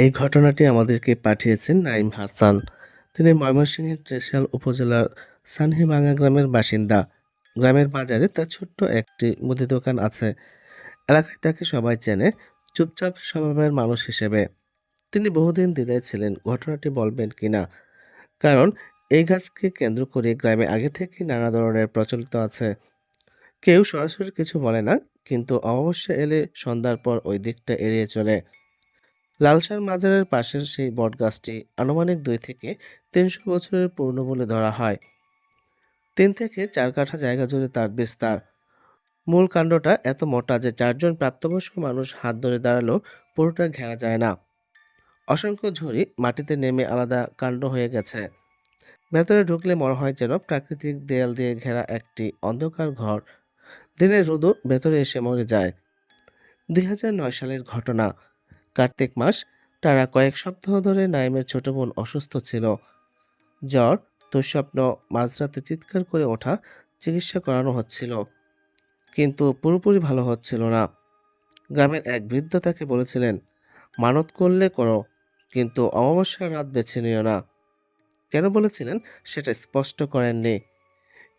এই ঘটনাটি আমাদেরকে পাঠিয়েছেন নাঈম হাসান। তিনি ময়মনসিংহের ত্রিশাল উপজেলার সানহিবাঙ্গা গ্রামের বাসিন্দা। গ্রামের বাজারে তার ছোট্ট একটি মুদি দোকান আছে। এলাকায় তাকে সবাই চেনে, চুপচাপ স্বভাবের মানুষ হিসেবে। তিনি বহুদিন দ্বিধায় ছিলেন ঘটনাটি বলবেন কিনা। কারণ এই গাছকে কেন্দ্র করে গ্রামে আগে থেকেই নানা ধরনের প্রচলিত আছে। কেউ সরাসরি কিছু বলে না, কিন্তু অমাবস্যা এলে সন্ধ্যার পর ওই দিকটা এড়িয়ে চলে। লালসার মাজারের পাশের সেই বটগাছটি আনুমানিক 2 থেকে 300 বছরের পুরনো বলে ধরা হয়। 3 থেকে 4 কাঠা জায়গা জুড়ে তার বিস্তার। মূল কাণ্ডটা এত মোটা যে 4 জন প্রাপ্তবয়স্ক মানুষ হাত ধরে দাঁড়ালেও পুরোটা ঘেরা যায় না। অসংখ্য ঝুড়ি মাটিতে নেমে আলাদা কাণ্ড হয়ে গেছে। ভেতরে ঢুকলে মনে হয় যেন প্রাকৃতিক দেয়াল দিয়ে ঘেরা একটি অন্ধকার ঘর। দিনের রোদও ভেতরে এসে মরে যায়। 2009 সালের ঘটনা। কার্তিক মাস। টানা কয়েক সপ্তাহ ধরে নাইমের ছোট বোন অসুস্থ ছিল। জ্বর, দুঃস্বপ্ন, মাঝরাতে চিৎকার করে ওঠা। চিকিৎসা করানো হচ্ছিল, কিন্তু পুরোপুরি ভালো হচ্ছিল না। গ্রামের এক বৃদ্ধ তাকে বলেছিলেন, মানত করলে করো, কিন্তু অমাবস্যার রাত বেছে নিও না। কেন বলেছিলেন সেটা স্পষ্ট করেননি,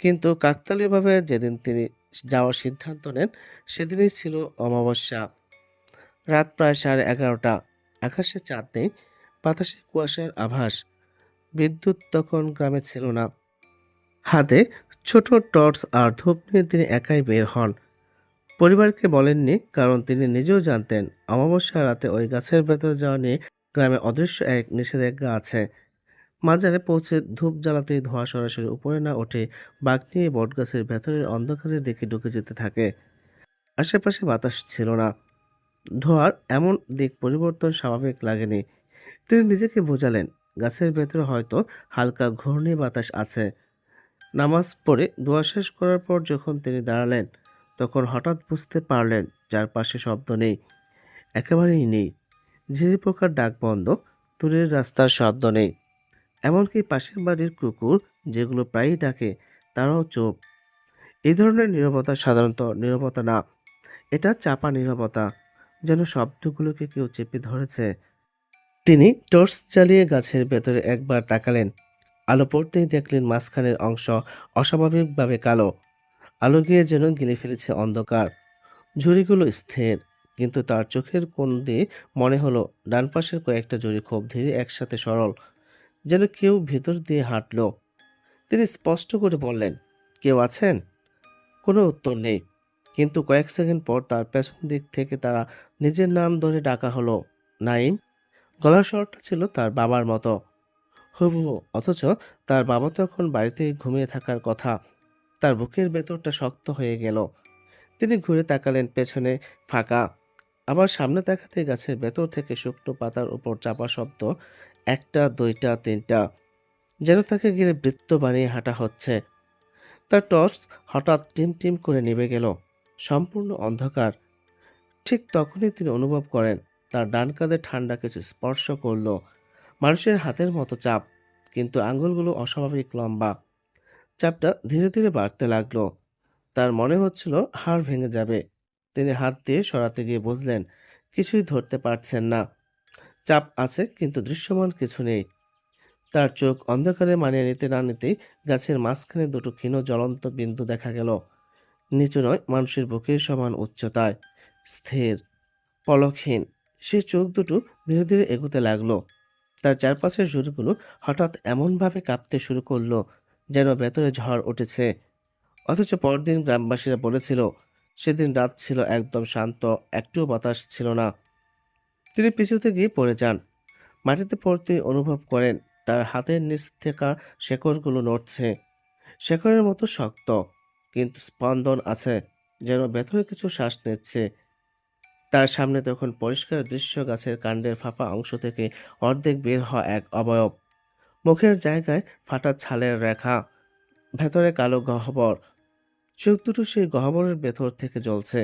কিন্তু কাকতালীয়ভাবে যেদিন তিনি যাওয়ার সিদ্ধান্ত নেন সেদিনই ছিল অমাবস্যা। রাত প্রায় 11:30। আকাশে চাঁদ নেই, বাতাসে কুয়াশার আভাস। বিদ্যুৎ তখন গ্রামে ছিল না। হাতে ছোট টর্চ আর ধূপ নিয়ে তিনি একাই বের হন। পরিবারকে বলেননি, কারণ তিনি নিজেও জানতেন অমাবস্যা রাতে ওই গাছের ভেতরে যাওয়া নিয়ে গ্রামে অদৃশ্য এক নিষেধাজ্ঞা আছে। মাজারে পৌঁছে ধূপ জ্বালাতেই ধোঁয়া সরাসরি উপরে না ওঠে, বাঘ নিয়ে বটগাছের ভেতরের অন্ধকারের দিকে ঢুকে যেতে থাকে। আশেপাশে বাতাস ছিল না। ধোঁয়ার এমন দিক পরিবর্তন স্বাভাবিক লাগেনি। তিনি নিজেকে বোঝালেন, গাছের ভেতরে হয়তো হালকা ঘূর্ণি বাতাস আছে। নামাজ পড়ে দোয়া শেষ করার পর যখন তিনি দাঁড়ালেন, তখন হঠাৎ বুঝতে পারলেন চারপাশে শব্দ নেই, একেবারেই নেই। ঝিঝি পোকার ডাক বন্ধ, দূরের রাস্তার শব্দ নেই। এমনকি পাশের বাড়ির কুকুর, যেগুলো প্রায়ই ডাকে, তারাও চুপ। এই ধরনের নীরবতা সাধারণত নীরবতা না, এটা চাপা নীরবতা, যেন শব্দগুলোকে কেউ চেপে ধরেছে। তিনি টর্চ জ্বালিয়ে গাছের ভেতরে একবার তাকালেন। আলো পড়তেই দেখলেন মাঝখানের অংশ অস্বাভাবিকভাবে কালো। আলো গিয়ে যেন গিলে ফেলেছে অন্ধকার। ঝুড়িগুলো স্থির, কিন্তু তার চোখের কোণ দিয়ে মনে হলো ডান পাশের কয়েকটা ঝুড়ি খুব ধীরে একসাথে সরল, যেন কেউ ভেতর দিয়ে হাঁটলো। তিনি স্পষ্ট করে বললেন, কেউ আছেন? কোনো উত্তর নেই, কিন্তু কয়েক সেকেন্ড পর তার পেছন দিক থেকে তারা নিজের নাম ধরে ডাকা হলো, নাইম। গলার স্বরটা ছিল তার বাবার মতো, হুবহু, অথচ তার বাবা তখন বাড়িতে ঘুমিয়ে থাকার কথা। তার বুকের ভেতরটা শক্ত হয়ে গেল। তিনি ঘুরে তাকালেন, পেছনে ফাঁকা। আবার সামনে তাকাতে গাছের ভেতর থেকে শুকনো পাতার উপর চাপা শব্দ, একটা, দুইটা, তিনটা, যেন তাকে ঘিরে বৃত্ত বানিয়ে হাঁটা হচ্ছে। তার টর্চ হঠাৎ টিম টিম করে নিভে গেল। সম্পূর্ণ অন্ধকার। ঠিক তখনই তিনি অনুভব করেন তার ডান কাঁধে ঠান্ডা কিছু স্পর্শ করলো। মানুষের হাতের মতো চাপ, কিন্তু আঙ্গুলগুলো অস্বাভাবিক লম্বা। চাপটা ধীরে ধীরে বাড়তে লাগলো। তার মনে হচ্ছিল হাড় ভেঙে যাবে। তিনি হাত দিয়ে সরাতে গিয়ে বুঝলেন কিছুই ধরতে পারছেন না। চাপ আছে, কিন্তু দৃশ্যমান কিছু নেই। তার চোখ অন্ধকারে মানিয়ে নিতে না নিতেই গাছের মাঝখানে দুটো ক্ষীণ জ্বলন্ত বিন্দু দেখা গেল। নিচু নয়, মানুষের বুকের সমান উচ্চতায়, স্থির, পলকহীন। সে চোখ দুটো ধীরে ধীরে এগোতে লাগলো। তার চারপাশের জুড়িগুলো হঠাৎ এমনভাবে কাঁপতে শুরু করলো, যেন ভেতরে ঝড় উঠেছে। অথচ পরদিন গ্রামবাসীরা বলেছিল সেদিন রাত ছিল একদম শান্ত, একটুও বাতাস ছিল না। তিনি পিছুতে গিয়ে পড়ে যান। মাটিতে পড়তেই অনুভব করেন তার হাতের নিচ থেকে শেকড়গুলো নড়ছে। শেকড়ের মতো শক্ত, কিন্তু স্পন্দন আছে, যেন ভেতরে কিছু শ্বাস নিচ্ছে। তার সামনে তখন পরিষ্কার দৃশ্য, গাছের কাণ্ডের ফাঁপা অংশ থেকে অর্ধেক বের হওয়া এক অবয়ব। মুখের জায়গায় ফাটা ছালের রেখা, ভেতরে কালো গহ্বর। চোখ দুটো সেই গহ্বরের ভেতর থেকে জ্বলছে।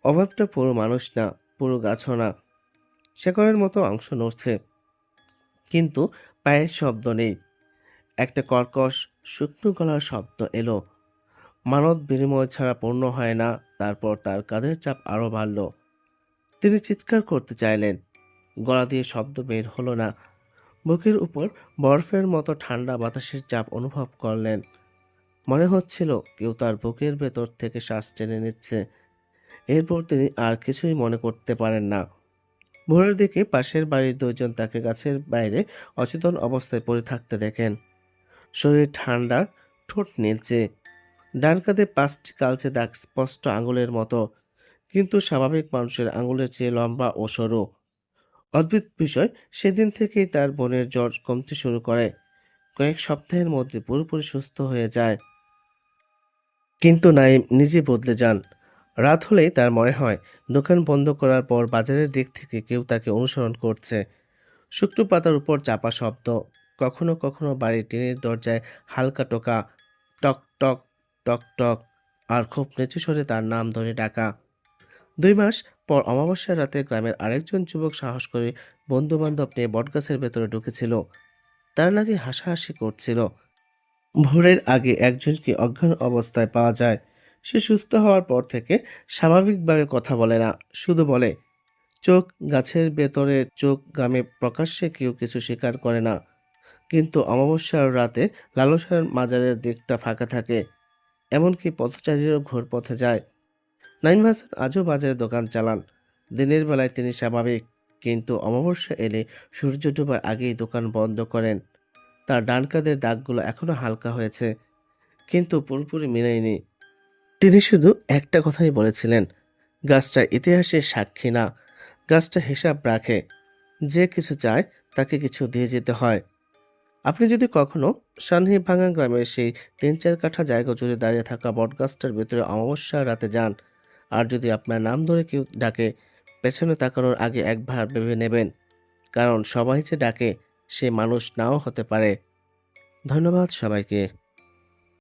অভাবটা পুরো মানুষ না, পুরো গাছও না। শেকড়ের মতো অংশ নড়ছে, কিন্তু পায়ের শব্দ নেই। একটা কর্কশ শুকনো গলার শব্দ এলো, মানব বিনিময় ছাড়া পূর্ণ হয় না। তারপর তার কাঁধের চাপ আরো বাড়ল। তিনি চিৎকার করতে চাইলেন, গলা দিয়ে শব্দ বের হলো না। বুকের উপর বরফের মতো ঠান্ডা বাতাসের চাপ অনুভব করলেন। মনে হচ্ছিল কেউ তার বুকের ভেতর থেকে শ্বাস টেনে নিচ্ছে। এরপর তিনি আর কিছুই মনে করতে পারেন না। ভোরের দিকে পাশের বাড়ির দুইজন তাকে গাছের বাইরে অচেতন অবস্থায় পড়ে থাকতে দেখেন। শরীর ঠান্ডা, ঠোঁট নীলচে, ডান কাঁধে ৫টি কালচে দাগ স্পষ্ট আঙুলের মতো, কিন্তু স্বাভাবিক মানুষের আঙুলের চেয়ে লম্বা ও সরু। অদ্ভুত বিষয়, সেদিন থেকেই তার বোনের জ্বর কমতে শুরু করে। কয়েক সপ্তাহের মধ্যে পুরোপুরি সুস্থ হয়ে যায়। কিন্তু নাইম নিজে বদলে যান। রাত হলেই তার মনে হয় দোকান বন্ধ করার পর বাজারের দিক থেকে কেউ তাকে অনুসরণ করছে। শুকনো পাতার উপর চাপা শব্দ, কখনো কখনো বাড়ির টিনের দরজায় হালকা টোকা, টক টক টক টক, আর খুব নিচু স্বরে তার নাম ধরে ডাকা। ২ মাস পর অমাবস্যার রাতে গ্রামের আরেকজন যুবক সাহস করে বন্ধু বান্ধব নিয়ে বটগাছের ভেতরে ঢুকেছিল। তারা নাকি হাসাহাসি করছিল। ভোরের আগে একজনকে অজ্ঞান অবস্থায় পাওয়া যায়। সে সুস্থ হওয়ার পর থেকে স্বাভাবিকভাবে কথা বলে না, শুধু বলে চোখ গাছের ভেতরে চোখ, গ্রামে প্রকাশ্যে কেউ কিছু স্বীকার করে না। কিন্তু অমাবস্যার রাতে লালসার মাজারের দিকটা ফাঁকা থাকে, এমনকি পথচারীরাও ঘুরপথে যায়। নাইম হাসান আজও বাজারে দোকান চালান। দিনের বেলায় তিনি স্বাভাবিক, কিন্তু অমাবস্যা এলে সূর্য ডোবার আগেই দোকান বন্ধ করেন। তার ডান কাঁধের দাগগুলো এখনো হালকা হয়েছে, কিন্তু পুরোপুরি মিলেনি। তিনি শুধু একটা কথাই বলেছিলেন, গাছটা ইতিহাসের সাক্ষী না, গাছটা হিসাব রাখে। যে কিছু চায় তাকে কিছু দিয়ে যেতে হয়। আপনি যদি কখনো সান্নিভাঙা গ্রামের সেই ৩-৪ কাঠা জায়গা জুড়ে দাঁড়িয়ে থাকা বটগাছটার ভেতরে অমাবস্যার রাতে যান, আর যদি আপনার নাম ধরে কেউ ডাকে, পেছনে তাকানোর আগে একবার ভেবে নেবেন, কারণ সবাই যে ডাকে সে মানুষ নাও হতে পারে। ধন্যবাদ সবাইকে।